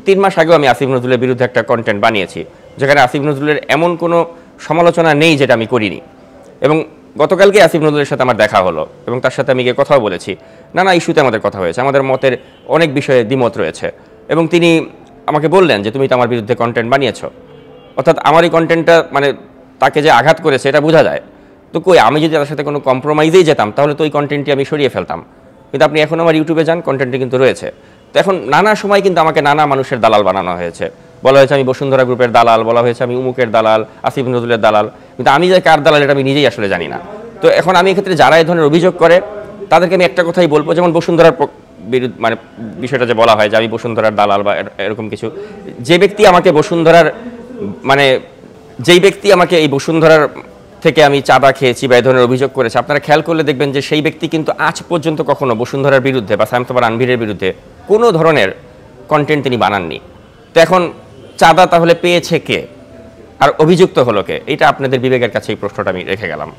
3 মাস আগেও আমি আসিফ নজরুলের বিরুদ্ধে একটা কন্টেন্ট বানিয়েছি, যেখানে আসিফ নজরুলের এমন কোনো সমালোচনা নেই যেটা আমি করিনি। এবং গতকালকে আসিফ নজরুলের সাথে আমার দেখা হলো এবং তার সাথে আমি গিয়ে কথাও বলেছি। নানা ইস্যুতে আমাদের কথা হয়েছে, আমাদের মতের অনেক বিষয়ে দ্বিমত রয়েছে। এবং তিনি আমাকে বললেন যে তুমি তো আমার বিরুদ্ধে কন্টেন্ট বানিয়েছ, অর্থাৎ আমার এই কন্টেন্টটা মানে তাকে যে আঘাত করেছে এটা বোঝা যায়। তো কই, আমি যদি তার সাথে কোনো কম্প্রোমাইজেই যেতাম তাহলে তো ওই কন্টেন্টটি আমি সরিয়ে ফেলতাম। কিন্তু আপনি এখন আমার ইউটিউবে যান, কন্টেন্টটি কিন্তু রয়েছে। তো এখন নানা সময় কিন্তু আমাকে নানা মানুষের দালাল বানানো হয়েছে। বলা হয়েছে আমি বসুন্ধরা গ্রুপের দালাল, বলা হয়েছে আমি উমুকের দালাল, আসিফ নজরুলের দালাল। কিন্তু আমি যে কার দালাল এটা আমি নিজেই আসলে জানি না। তো এখন আমি এক্ষেত্রে যারা এই ধরনের অভিযোগ করে তাদেরকে আমি একটা কথাই বলবো, যেমন বসুন্ধরার বিরুদ্ধে মানে বিষয়টা যে বলা হয় যে আমি বসুন্ধরার দালাল বা এরকম কিছু, যে ব্যক্তি আমাকে বসুন্ধরার মানে যেই ব্যক্তি আমাকে এই বসুন্ধরার থেকে আমি চাঁদা খেয়েছি বা এই ধরনের অভিযোগ করেছে, আপনারা খেয়াল করলে দেখবেন যে সেই ব্যক্তি কিন্তু আজ পর্যন্ত কখনো বসুন্ধরার বিরুদ্ধে বা সামসুবা আনভীরের বিরুদ্ধে কোনো ধরনের কন্টেন্ট তিনি বানাননি। তো এখন চাঁদা তাহলে পেয়েছে কে আর অভিযুক্ত হলো কে? এটা আপনাদের বিবেকের কাছে এই প্রশ্নটা আমি রেখে গেলাম।